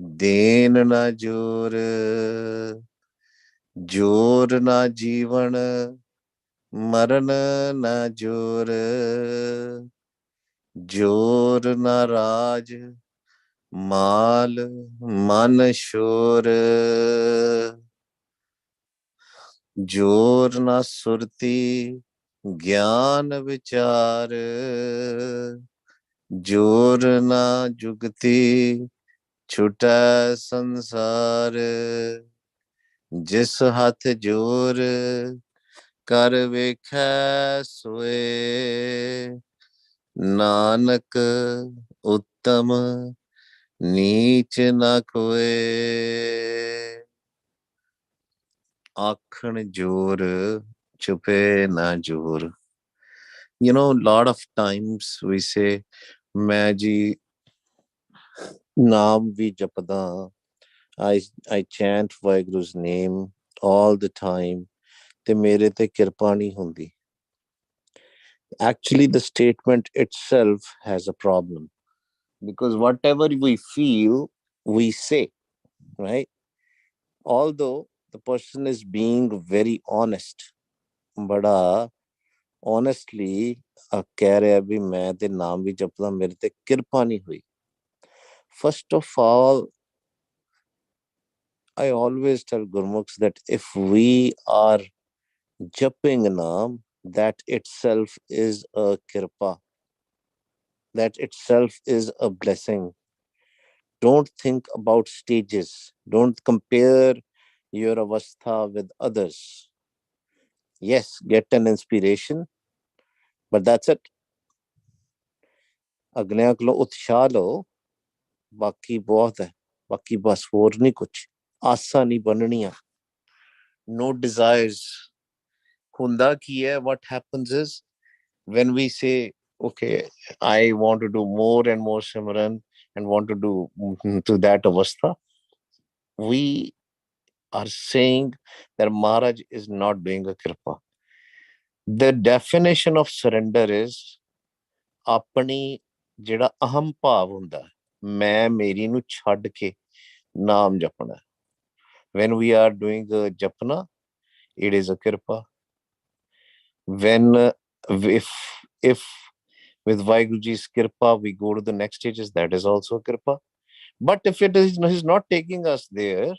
ਦੇਨ ਨਾ ਜੋਰ, ਜੋਰ ਨਾ ਜੀਵਨ, ਮਰਨ ਨਾ ਜੋਰ, ਜੋਰ ਨਾ ਰਾਜ, ਮਾਲ ਮਨ ਸ਼ੋਰ, ਜੋਰ ਨਾ ਸੁਰਤੀ, ਗਿਆਨ ਵਿਚਾਰ, ਜੋਰ ਨਾ ਜੁਗਤੀ, ਛੁਟੈ ਸੰਸਾਰ, ਜਿਸ ਹੱਥ ਜੋਰ, ਕਰ ਵੇਖੈ ਸੋਏ, ਨਾਨਕ ਉੱਤਮ ਨੀਚ ਨਾ ਕੋਏ। ਆਖਣ ਜੋਰ, ਛੁਪੇ ਨਾ ਜੋਰ। You know, lot of times we say, ਮੈਂ ਜੀ ਨਾਮ ਵੀ ਜਪਦਾ, I chant ਵਾਹਿਗੁਰੂ's name all the time, ਤੇ ਮੇਰੇ ਤੇ ਕਿਰਪਾ ਨਹੀਂ ਹੁੰਦੀ। Actually, the statement itself has a problem, because whatever we feel, we say, right? Although the person is being very honest, ਬੜਾ honestly ਕਹਿ ਰਿਹਾ ਵੀ ਮੈਂ ਤੇ ਨਾਮ ਵੀ ਜਪਦਾ, ਮੇਰੇ ਤੇ ਕਿਰਪਾ ਨਹੀਂ ਹੋਈ। First of all, I always tell Gurmukhs that if we are japing naam, that itself is a kirpa. That itself is a blessing. Don't think about stages. Don't compare your avastha with others. Yes, get an inspiration, but that's it. ਅਗਲਿਆਂ ਕੋਲੋਂ ਉਤਸ਼ਾਹ ਲਓ, ਬਾਕੀ ਬਹੁਤ ਹੈ, ਬਾਕੀ ਬਸ ਹੋਰ ਨਹੀਂ ਕੁਛ, ਆਸਾਂ ਨਹੀਂ ਬਣਨੀਆਂ, no desires। ਹੁੰਦਾ ਕੀ ਹੈ, what happens is, when we say, okay, I want to do more and more Simran and want to do to that avastha, we are saying that Maharaj is not doing a kripa. The definition of surrender is ਆਪਣੀ ਜਿਹੜਾ ਅਹਮ ਭਾਵ ਹੁੰਦਾ, ਮੈਂ ਮੇਰੀ ਨੂੰ ਛੱਡ ਕੇ ਨਾਮ ਜਪਣਾ। When we are doing a japna, it is a kripa. When if with Vaheguruji's kripa we go to the next stages, that is also a kripa. But if it is he's not taking us there,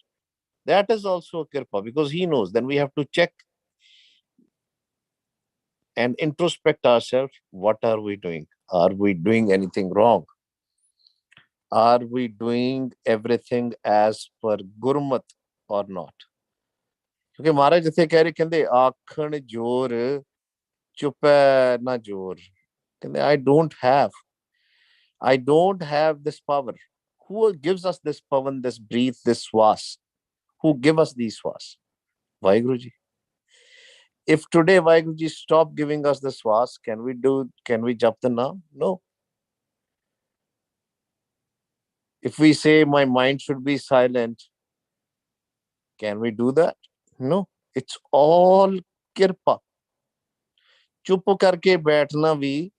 that is also a kripa, because he knows. Then we have to check and introspect ourselves. What are we doing? Are we doing anything wrong? Are we doing everything as per Gurmat or not? क्योंकि महाराज जिथे कह रहे कहते आखण जोर चुपै ना जोर, कहते I don't have this power. Who gives us this pavan, this breath, this swas? Who give us these swas? Vaheguruji. If today Vaheguruji stop giving us the swas, can we jap the naam? No. If we say my mind should be silent, can we do that? No. It's all kirpa. ਚੁੱਪ ਕਰਕੇ ਬੈਠਣਾ ਵੀ,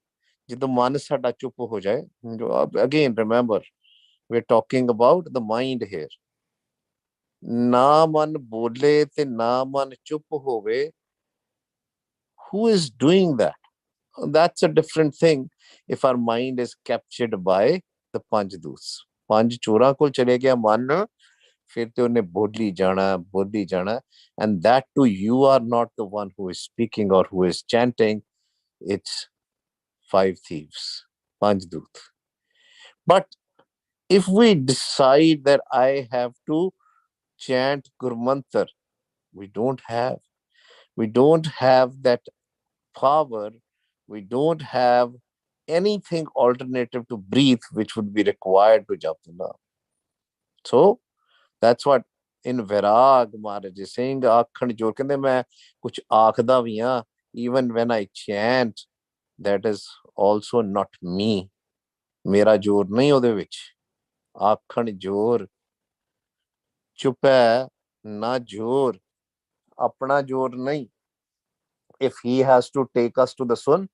ਜਦੋਂ ਮਨ ਸਾਡਾ ਚੁੱਪ ਹੋ ਜਾਏ, again remember, we're talking about the mind here. ਨਾ ਮਨ ਬੋਲੇ ਤੇ ਨਾ ਮਨ ਚੁੱਪ ਹੋਵੇ, who is doing that? That's a different thing if our mind is captured by the ਪੰਜ ਦੂਸ। ਪੰਜ ਚੋਰਾਂ ਕੋਲ ਚਲੇ ਗਿਆ ਮਨ, ਫਿਰ ਤੇ ਉਹਨੇ ਬੋਲੀ ਜਾਣਾ, and that too you are not the one who is speaking or who is chanting, it's five thieves, ਪੰਜ ਦੂਤ। But if we decide that I have to chant Gurmantar, we don't have that power. We don't have anything alternative to breathe which would be required to jap the naam. So that's what in Virag Maharaj is saying, ਆਖਣ ਜੋਰ, ਕਹਿੰਦੇ ਮੈਂ ਕੁਝ ਆਖਦਾ ਵੀ ਹਾਂ, even when I chant, that is also not me. ਮੇਰਾ ਜੋਰ ਨਹੀਂ ਉਹਦੇ ਵਿੱਚ। ਆਖਣ ਜੋਰ ਚੁਪੈ ਨਾ ਜੋਰ, ਆਪਣਾ ਜੋਰ ਨਹੀਂ। If he has to take us to the sun,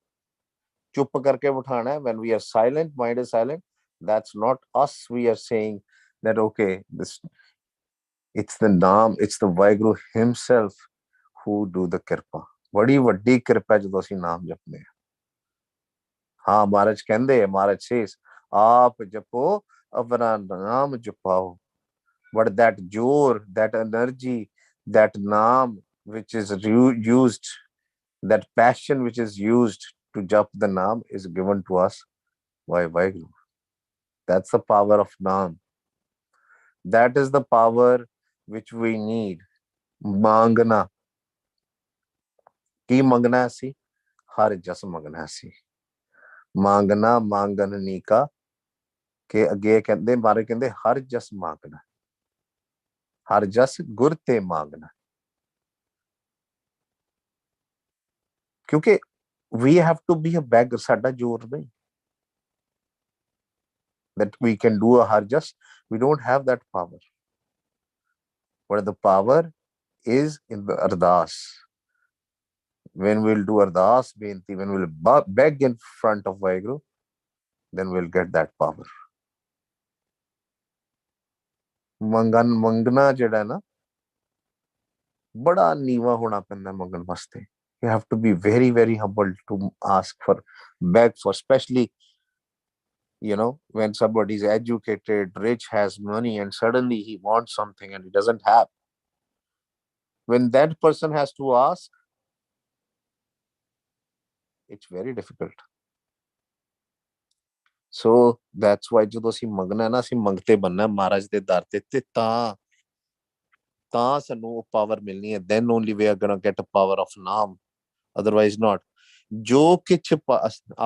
ਚੁੱਪ ਕਰਕੇ ਬਿਠਾਣਾ, when we are silent, mind is silent, that's not us we are saying that okay, this it's the naam, it's the waheguru himself who do the kirpa. बड़ी ਵੱਡੀ ਕਿਰਪਾ ਜਦੋਂ ਅਸੀਂ ਨਾਮ ਜਪਦੇ ਹਾਂ। ਹਾਂ ਮਹਾਰਾਜ ਕਹਿੰਦੇ ਆ, ਮਹਾਰਾਜ says ਆਪ ਜਪੋ ਆਪਣਾ ਨਾਮ ਜਪਾਓ, but that jor, that energy, that naam which is used, that passion which is used to jap the naam is given to us by Vaheguru. That's the power of naam. That is the power which we need. Mangna. ਕੀ ਮੰਗਣਾ ਸੀ? ਹਰ ਜਸ ਮੰਗਣਾ ਸੀ। ਮੰਗਣਾ ਮੰਗਣ ਨੀਕਾ ਕਿ ਅੱਗੇ ਕਹਿੰਦੇ ਮਾਰੇ ਕਹਿੰਦੇ ਹਰ ਜਸ ਮੰਗਣਾ, ਹਰ ਜਸ ਗੁਰ ਤੇ ਮੰਗਣਾ। ਕਿਉਂਕਿ we have to be a beggar, ਸਾਡਾ ਜ਼ੋਰ ਨਹੀਂ that we can do a har jas. We don't have that power, but the power is in the ardas. When we'll do ardas beinti, when we'll beg in front of Vaheguru, then we'll get that power. ਮੰਗਣਾ ਜਿਹੜਾ ਨਾ ਬੜਾ ਨੀਵਾ ਹੋਣਾ ਪੈਂਦਾ ਮੰਗਣ ਵਾਸਤੇ। You have to be very, very humble to ask for, beg for, especially, you know, when somebody is educated, rich, has money, and suddenly he wants something and he doesn't have. When that person has to ask, it's very difficult. So that's why ਜਦੋਂ ਅਸੀਂ ਮੰਗਣਾ ਨਾ, ਅਸੀਂ ਮੰਗਤੇ ਬਣਨਾ ਮਹਾਰਾਜ ਦੇ ਦਰ ਤੇ ਤਾਂ ਸਾਨੂੰ ਉਹ ਪਾਵਰ ਮਿਲਣੀ ਹੈ। then only we are gonna get a power of naam, otherwise not. ਜੋ ਕਿਛ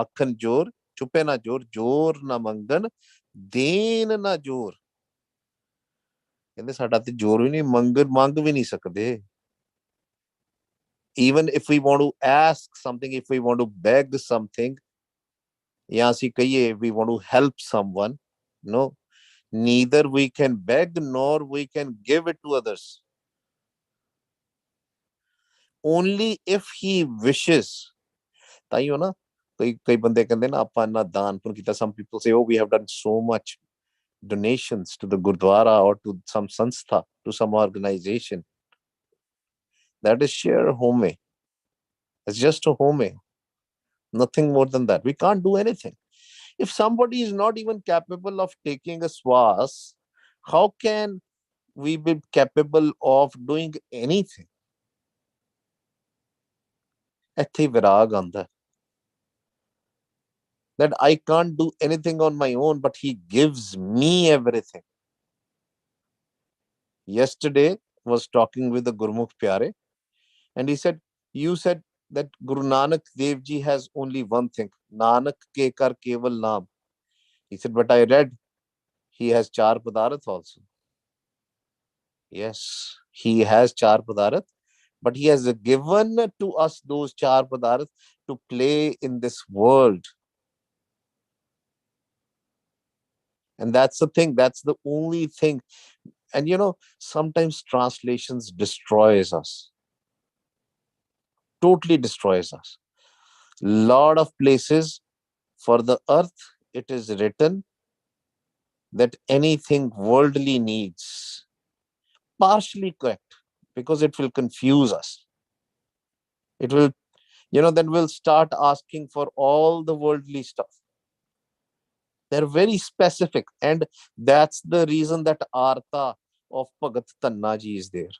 ਆਖਣ ਜੋਰ ਚੁੱਪੇ ਨਾ ਜੋਰ, ਜੋਰ ਨਾ ਮੰਗਣ ਦੇਣ ਨਾ ਜੋਰ। ਕਹਿੰਦੇ ਸਾਡਾ ਤੇ ਜੋਰ ਵੀ ਨਹੀਂ, ਮੰਗ ਵੀ ਨਹੀਂ ਸਕਦੇ। even if we want to ask something, if we want to beg something, ਜਾਂ ਅਸੀਂ ਕਹੀਏ we want to help someone, no, neither we can beg nor we can give it to others. Only if he wishes. ਤਾਈਓ ਨਾ ਕਈ ਬੰਦੇ ਕਹਿੰਦੇ ਨਾ ਆਪਾਂ ਇੰਨਾ ਦਾਨ ਪੁੰਨ ਕੀਤਾ। some people say, oh, we have done so much donations to the gurdwara or to some sanstha, to some organization. That is sheer home. It's just a home, nothing more than that. We can't do anything. If somebody is not even capable of taking a swas, how can we be capable of doing anything? ਇੱਥੇ ਵਿਰਾਗ ਆਉਂਦਾ that I can't do anything on my own, but he gives me everything. Yesterday was talking with the Gurmukh Pyare, and he said, you said that Guru Nanak Dev Ji has only one thing, Nanak ke kar keval naam. He said, but I read he has char padarth also. Yes, he has char padarth, but he has given to us those char padarth to play in this world. And that's the thing, that's the only thing. And you know, sometimes translations destroys us, totally destroys us. Lot of places for the earth, it is written that anything worldly needs, partially correct, because it will confuse us. It will, you know, then we'll start asking for all the worldly stuff. They're very specific, and that's the reason that Artha of Bhagat Tannaji is there.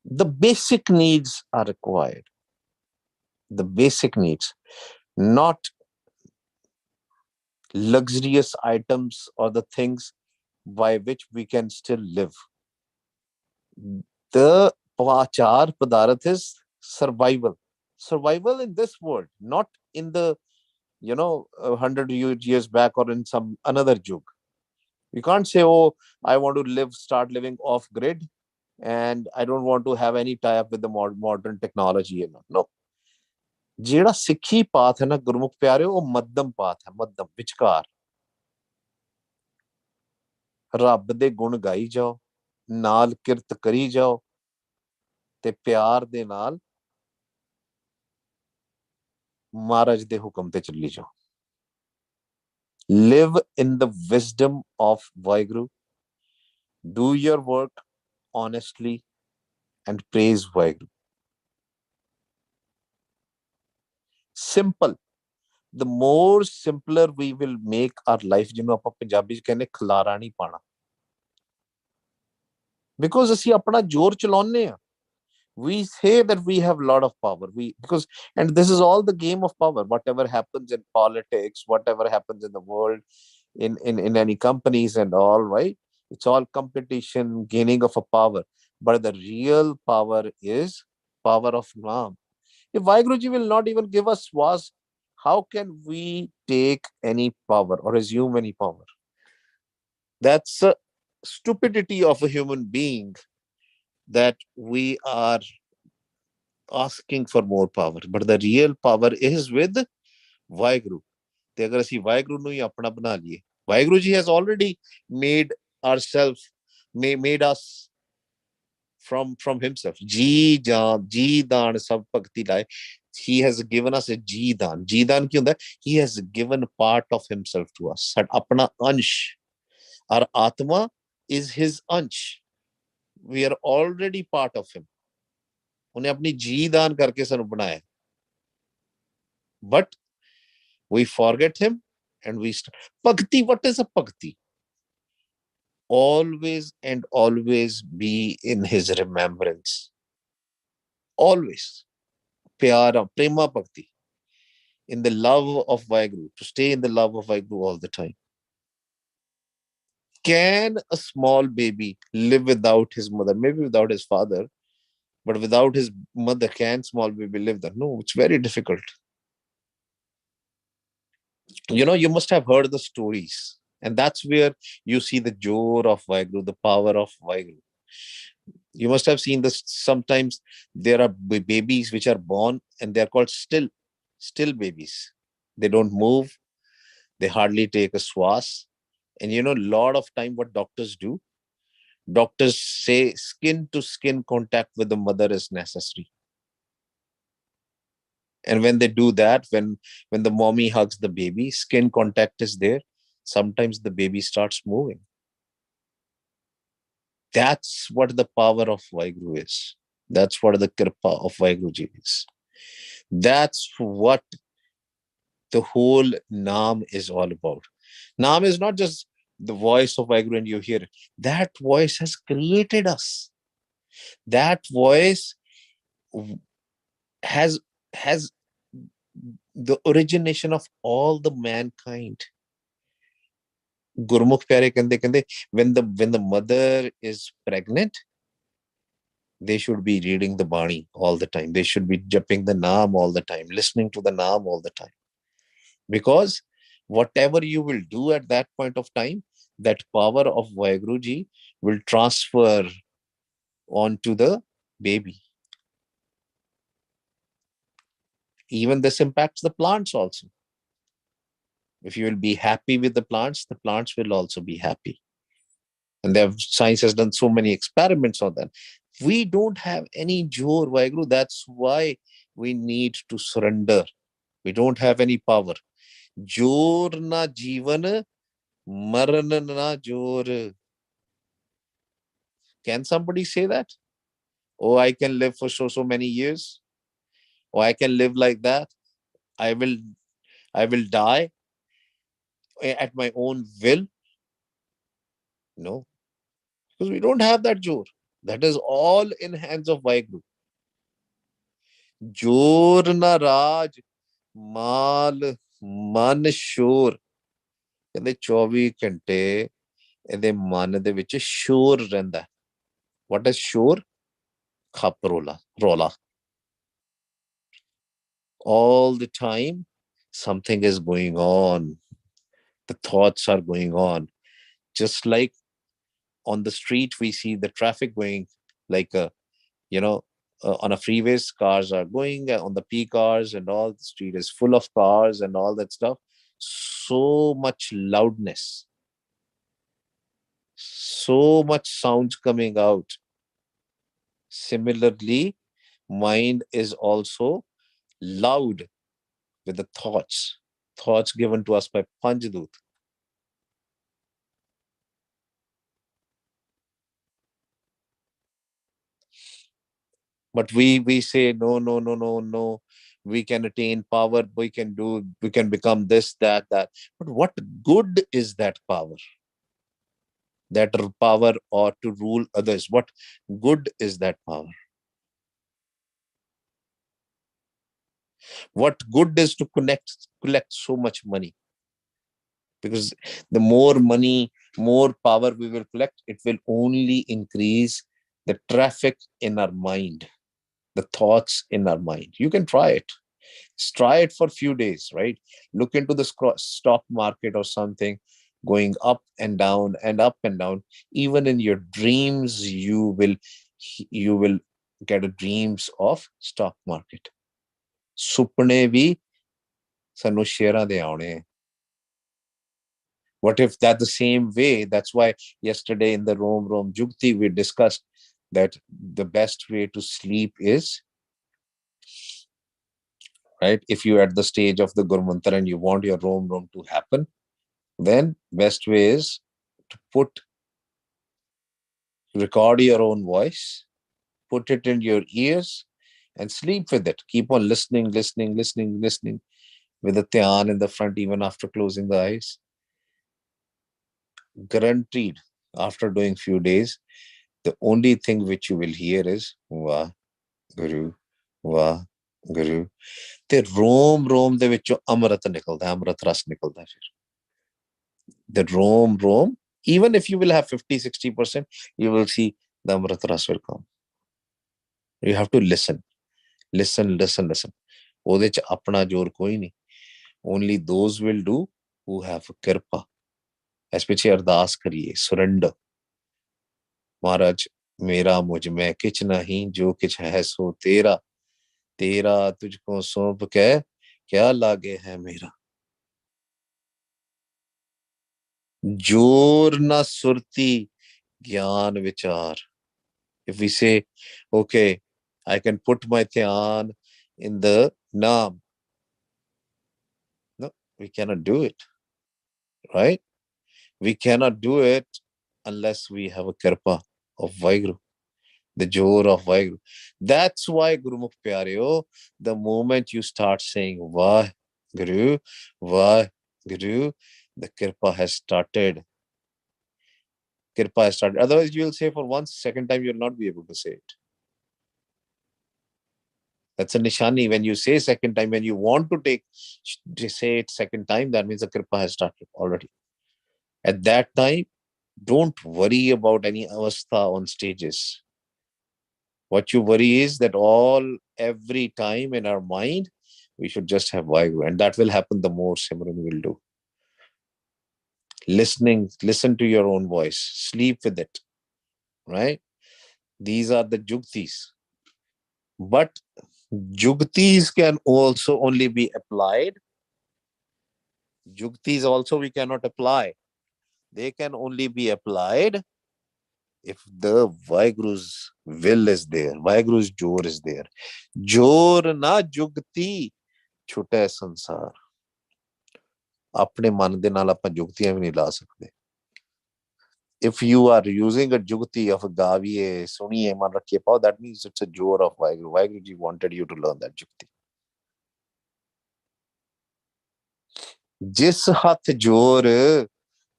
The basic needs are required. The basic needs, not luxurious items or the things by which we can still live. The Pachar Padarat is survival. Survival in this world, not in the, 100 years back or in some another jug. You can't say, oh, I want to start living off grid and I don't want to have any tie up with the modern technology. No. ਜਿਹੜਾ ਸਿੱਖੀ path ਹੈ ਨਾ ਗੁਰਮੁਖ ਪਿਆਰਿਓ, ਉਹ ਮੱਧਮ path ਹੈ, ਮੱਧਮ ਵਿਚਕਾਰ। ਰੱਬ ਦੇ ਗੁਣ ਗਾਈ ਜਾਓ, ਨਾਲ ਕਿਰਤ ਕਰੀ ਜਾਓ ਤੇ ਪਿਆਰ ਦੇ ਨਾਲ ਮਹਾਰਾਜ ਦੇ ਹੁਕਮ ਤੇ ਚੱਲੀ ਜਾਓ। Live in the wisdom of Waheguru. Do your work honestly and praise Waheguru. Simple. The more simpler we will make our life, ਜਿਹਨੂੰ ਆਪਾਂ ਪੰਜਾਬੀ ਚ ਕਹਿੰਦੇ ਖਲਾਰਾ ਨਹੀਂ ਪਾਣਾ, because ਅਸੀਂ ਆਪਣਾ ਜ਼ੋਰ ਚਲਾਉਂਦੇ ਆ. We say that we have a lot of power, and this is all the game of power. Whatever happens in politics, whatever happens in the world, in any companies and all, right, it's all competition, gaining of a power. But the real power is power of Naam. If Vaheguruji will not even give us was, how can we take any power or assume any power? That's a stupidity of a human being, that we are asking for more power. But the real power is with Vaheguru. ਤੇ ਅਗਰ ਅਸੀਂ ਵਾਹਿਗੁਰੂ ਨੂੰ ਹੀ ਆਪਣਾ ਬਣਾ ਲਈਏ, Waheguru ji has already made ourselves, made us from himself. ਜੀ ਦਾਨ ਸਭ ਭਗਤੀ ਲਾਏ. He has given us a ਜੀ ਦਾਨ. ਜੀ ਦਾਨ ਕੀ ਹੁੰਦਾ? He has given part of himself to us. ਆਪਣਾ ਅੰਸ਼. Our atma is his Ansh. We are already part of him. ਉਹਨੇ ਆਪਣੀ ਜੀ ਦਾਨ ਕਰਕੇ ਸਾਨੂੰ ਬਣਾਇਆ. But we forget him and we bhakti. What is a bhakti? Always and always be in his remembrance. Always. Pyara, prema bhakti. In the love of Vaheguru. To stay in the love of Vaheguru all the time. Can a small baby live without his mother? Maybe without his father, but without his mother, can small baby live there? No, it's very difficult. You must have heard the stories, and that's where you see the jor of Vaheguru, the power of Vaheguru. You must have seen this. Sometimes there are babies which are born and they're called still babies. They don't move. They hardly take a swas. And a lot of time what doctors do, doctors say skin to skin contact with the mother is necessary. And when they do that, when the mommy hugs the baby, skin contact is there. Sometimes the baby starts moving. That's what the power of Vaheguru is. That's what the kripa of Vaheguruji is. That's what the whole Naam is all about. Naam is not just the voice of Vaheguru and you hear it. That voice has created us. That voice has the origination of all the mankind. Gurmukh pyare kande, when the mother is pregnant, they should be reading the Bani all the time. They should be japping the Naam all the time, listening to the Naam all the time. Because whatever you will do at that point of time, that power of Vaheguruji will transfer onto the baby. Even this impacts the plants also. If you will be happy with the plants will also be happy. And science has done so many experiments on that. We don't have any jor, Vaheguru. That's why we need to surrender. We don't have any power. Jor na jivan, maran na jor. Can somebody say that? Oh, I can live for so many years. Oh, I can live like that. I will die at my own will. No, because we don't have that jor. That is all in hands of Vaheguru. Jor na raj, mal, man shor. ਕਹਿੰਦੇ 24 ਘੰਟੇ ਇਹਦੇ ਮਨ ਦੇ ਵਿੱਚ ਸ਼ੋਰ ਰਹਿੰਦਾ. What is ਸ਼ੋਰ? ਖੱਪ ਰੋਲਾ. All the time something is going on. The thoughts are going on. Just like on the street we see the traffic going, like on a freeways, cars are going on the peak hours and all. The street is full of cars and all that stuff. So much loudness, so much sounds coming out. Similarly, mind is also loud with the thoughts given to us by Panchadut. But we say no. We can attain power. We can become this, that. But what good is that power? That power or to rule others. What good is that power? What good is to collect so much money? Because the more money, more power we will collect, it will only increase the traffic in our mind, the thoughts in our mind. You can try it. Just try it for a few days, right? Look into the stock market or something, going up and down and up and down. Even in your dreams, you will get a dreams of stock market. ਸੁਪਨੇ ਵੀ ਸਾਨੂੰ ਸ਼ੇਅਰਾਂ ਦੇ ਆਉਣੇ. What if that the same way? That's why yesterday in the Rom Jukti we discussed that the best way to sleep is, right? If you're at the stage of the Gurmantar and you want your Rom to happen, then best way is to record your own voice, put it in your ears and sleep with it. Keep on listening with the dhyan in the front even after closing the eyes. Guaranteed, after doing few days, the only thing which you will hear is waheguru, waheguru. ਤੇ ਰੋਮ ਦੇ ਵਿੱਚੋਂ ਅੰਮ੍ਰਿਤ ਨਿਕਲਦਾ, ਅੰਮ੍ਰਿਤ ਰਸ ਨਿਕਲਦਾ ਫਿਰ. The Rome, even if you will have 50-60%, you will see the amrit ras will come. You have to listen. ਉਹਦੇ ਚ ਆਪਣਾ ਜ਼ੋਰ ਕੋਈ ਨਹੀਂ. Only those will do who have ਕਿਰਪਾ. ਇਸ ਪਿੱਛੇ ਅਰਦਾਸ ਕਰੀਏ, surrender. ਮਹਾਰਾਜ ਮੇਰਾ ਮੁਝ ਮੈਂ ਕਿਛ ਨਹੀਂ, ਜੋ ਕਿਛ ਹੈ ਸੋ ਤੇਰਾ, ਤੇਰਾ ਤੁਝਕੋ ਸੌਂਪ ਕੇ ਕਿਆ ਲਾਗੇ ਹੈ ਮੇਰਾ. जोर ना सुरती ज्ञान विचार. If we say, okay, I can put my dhyan in the naam, no, we cannot do it, right? We cannot do it unless we have a kirpa of Vaheguru, the jor of Vaheguru. That's why Gurumukh Pyareo, the moment you start saying Vaheguru, Vaheguru, the kirpa has started. Kirpa has started. Otherwise, you will say for once, second time, you will not be able to say it. That's a nishani. When you say second time, when you want to say it second time, that means the kirpa has started already. At that time, don't worry about any avastha on stages. What you worry is that every time in our mind, we should just have Vaheguru. And that will happen the more Simran will do. Listen to your own voice. Sleep with it. Right? These are the juktis. But juktis can also only be applied. Juktis also we cannot apply. They can only be applied if the Vaheguru's will is there. Vaheguru's jor is there. Jor na jugti ਛੁਟੇ ਸੰਸਾਰ. ਆਪਣੇ ਮਨ ਦੇ ਨਾਲ ਆਪਾਂ ਜੁਗਤੀਆਂ ਵੀ ਨਹੀਂ ਲਾ ਸਕਦੇ. If you are using a jugti of gaviye, suniye, man rakhiye pao, that means it's a jor of Vaheguru. Vaheguru ji wanted you to learn that jugti. ਜਿਸ ਹੱਥ ਜੋਰ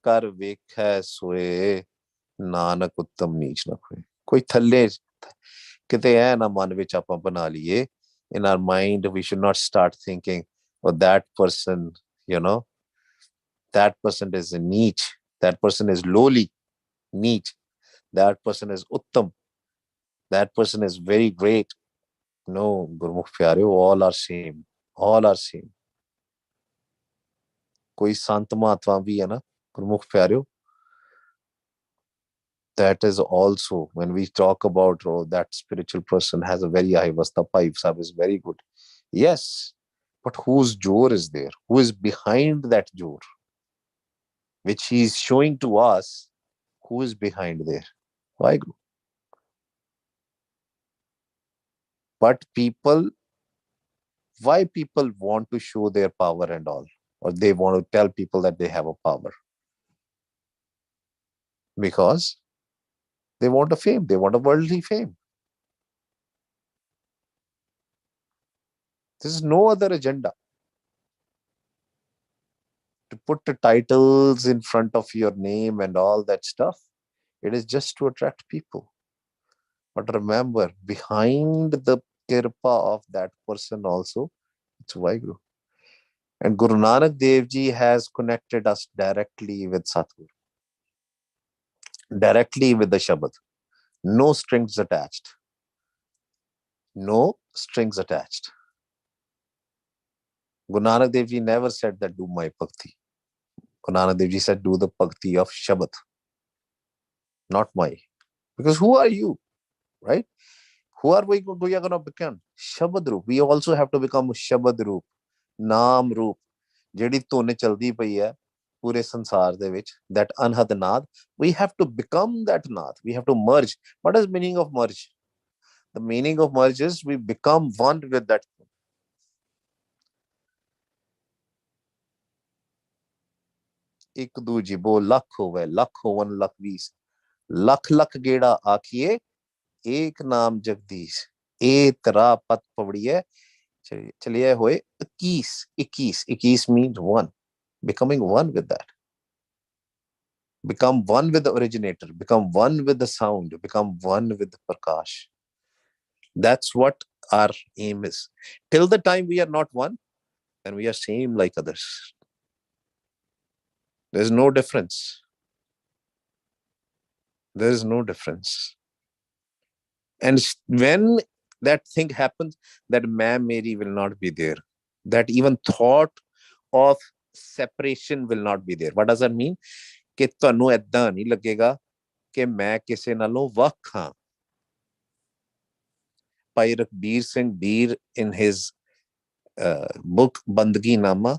ਕਰ ਵੇਖੈ ਸੋਏ ਨਾਨਕ ਉੱਤਮ ਨੀਚ ਨਾ ਹੋਏ. ਕੋਈ ਥੱਲੇ ਕਿਤੇ ਐ ਨਾ ਮਨ ਵਿੱਚ ਆਪਾਂ ਬਣਾ ਲਈਏ. In our mind, we should not start thinking, oh, that person, that person is a neech, that person is lowly, neech, that person is uttam, that person is very great. No, Gurmukh Pyareo, all are same. All are same. कोई संत महात्मा भी है ना Gurmukh Pyareo. That is also, when we talk about, oh, that spiritual person has a very high vasta, Paif Sahib is very good. Yes, but whose jor is there? Who is behind that jor? Which he is showing to us, who is behind there? Vaheguru. But why people want to show their power and all? Or they want to tell people that they have a power? Because they want a fame. They want a worldly fame. There's no other agenda. To put the titles in front of your name and all that stuff, it is just to attract people. But remember, behind the kirpa of that person also, it's Waheguru. And Guru Nanak Dev Ji has connected us directly with Satguru, directly with the Shabad. No strings attached. No strings attached. Guru Nanak Dev Ji never said that do my bhakti. Guru Nanak Dev Ji said do the bhakti of Shabad, not my. Because who are you, right? Who are we going to become? Shabad Roop. We also have to become Shabad Roop, Naam Roop. ਜਿਹੜੀ ਧੁਨ ਚਲਦੀ ਪਈ ਹੈ ਪੂਰੇ ਸੰਸਾਰ ਦੇ ਵਿੱਚ, that anhad naad, we have to become that naad. We have to merge. What is meaning of merge? The meaning of merge is we become one with that. ਇੱਕ ਦੂਜੀ ਬੋ ਲੱਖ ਹੋਵੇ, ਲੱਖ ਹੋਵਨ ਲੱਖ ਵੀਸ, ਲੱਖ ਲੱਖ ਗੇੜਾ ਆਖੀਏ एक नाम जगदीश, ए तरा पत पवड़िए चलिए होए 21, 21, 21 means one, becoming one with that. Become one with the originator, become one with the sound, become one with the prakash. That's what our aim is. Till the time we are not one, then we are same like others. There's no difference. There is no difference. And when that thing happens, that man Mary will not be there. That even thought of separation will not be there. What does that mean? ਕਿ ਤੁਹਾਨੂੰ ਏਦਾਂ ਨਹੀਂ ਲੱਗੇਗਾ ਕਿ ਮੈਂ ਕਿਸੇ ਨਾਲੋਂ ਵੱਖ ਹਾਂ. ਭਾਈ ਰਕਬੀਰ ਸਿੰਘ ਬੀਰ in his book Bandgi Nama,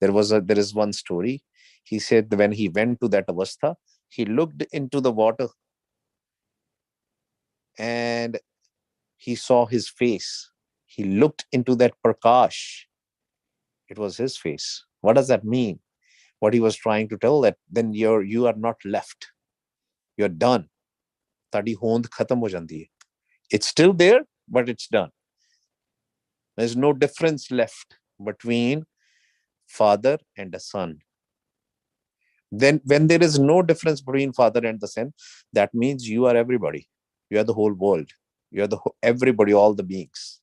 there is one story. He said when he went to that avastha, he looked into the water and he saw his face. He looked into that prakash. It was his face. What does that mean? What he was trying to tell, that then you are not left. You're done. Tadi hond khatam ho jandi hai. It's still there, but it's done. There's no difference left between father and a son. Then when there is no difference between father and the son, that means you are everybody. You are the whole world. You are everybody, all the beings.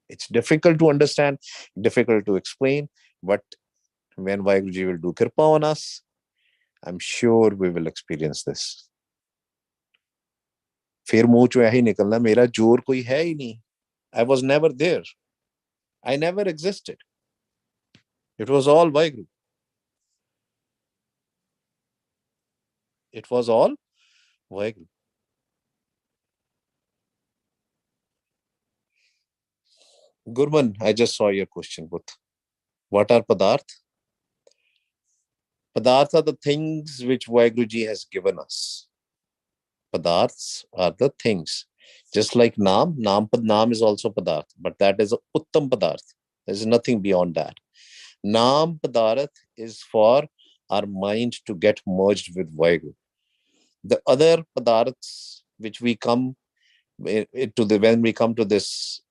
It's difficult to understand, difficult to explain, but when Vaheguruji will do kirpa on us, I'm sure we will experience this. फिर मुंह चो यही निकलना, मेरा जोर कोई है ही नहीं. I was never there. I never existed. It was all Vaheguru. It was all Vaheguru. Gurman, I just saw your question. What are Padarth? Padarth are the things which Vaheguruji has given us. Padarths are the things. Just like Naam is also Padarth, but that is a Uttam Padarth. There's nothing beyond that. Naam Padarth is for our mind to get merged with Vaheguru. The other Padarths which we come when we come to this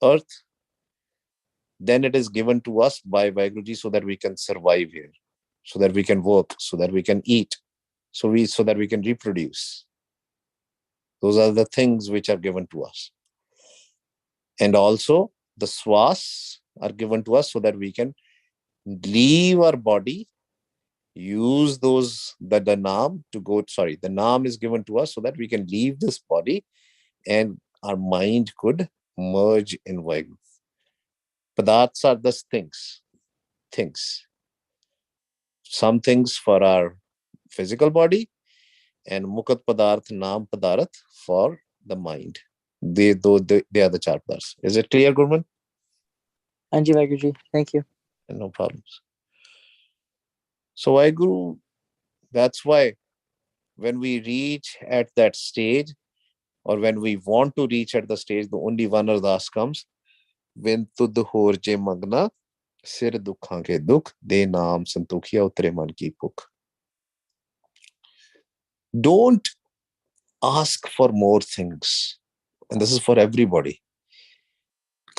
earth, then it is given to us by Vaheguruji so that we can survive here, so that we can work, so that we can eat, so that we can reproduce. Those are the things which are given to us. And also the swas are given to us so that we can leave our body, use the naam to go, the naam is given to us so that we can leave this body and our mind could merge in Vaheguru. Padarths are the things. Some things for our physical body, and Mukat Padarth, Naam Padarth for the mind. They are the char padarths. Is it clear, Gurman? Anji Vaheguruji, thank you. No problems. So Vaheguru, that's why when we reach at that stage, or when we want to reach at the stage, the only one ardas comes. When tud hor je magna, sir dukhan ke dukh, de naam santukhiya utre man ki bhukh. Don't ask for more things. And this is for everybody.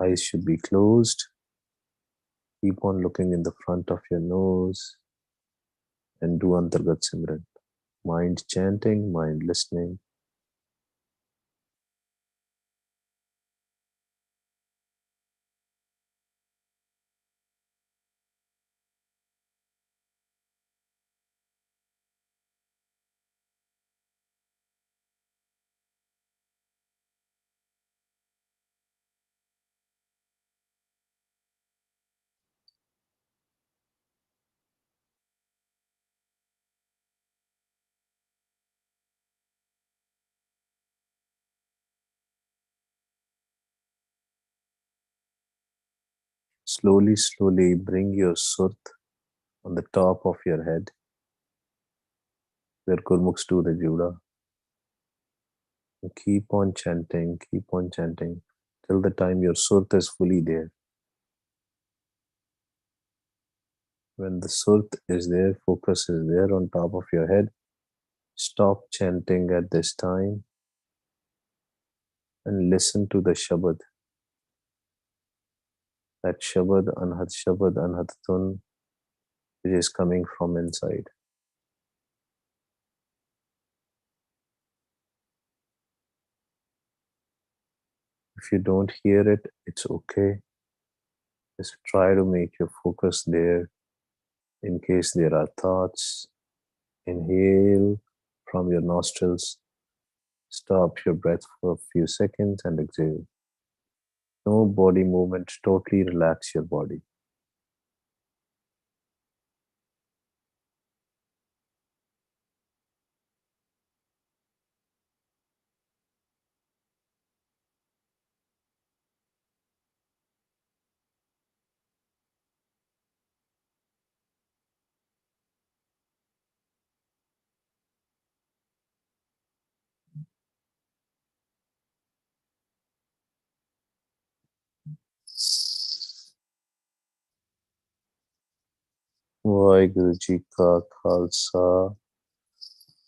Eyes should be closed. Keep on looking in the front of your nose and do Antargat Simran. Mind chanting, mind listening. Slowly, slowly bring your surt on the top of your head, where Gurmukhs do the Juda. And keep on chanting till the time your surt is fully there. When the surt is there, focus is there on top of your head, stop chanting at this time and listen to the Shabad. That Shabad, Anhat Tun, which is coming from inside. If you don't hear it, it's okay. Just try to make your focus there. In case there are thoughts, inhale from your nostrils, stop your breath for a few seconds and exhale. No body movement, totally relax your body. Waheguru ji का खालसा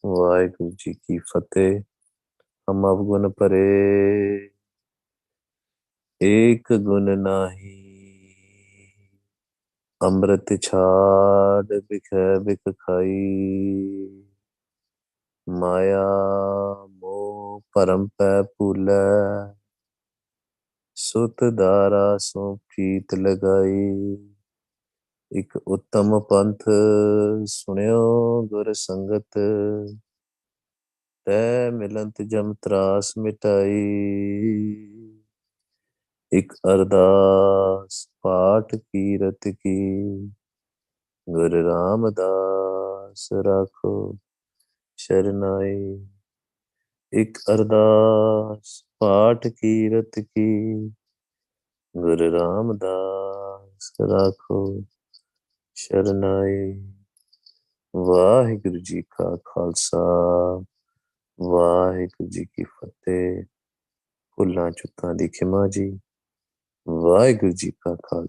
वाहिगुरु जी की फतेह। हम अवगुण परे एक गुण नाही, अमृत छाड़ बिखै बिख खाई, माया मोह परम पै भूलै, सुत दारा सो प्रीत लगाई। एक उत्तम पंथ सुनियो गुर संगत, तै मिलंत जम त्रास मिटाई। एक अरदास पाठ कीरत की, गुरु रामदास राखो शरनाई। एक अरदास पाठ कीरत की, गुरु रामदास राखो शरनाई। वाहिगुरु जी का खालसा वाहिगुरु जी की फतेह। भुल्लां चुकां दी खिमा जी। वाहिगुरु जी का खालसा।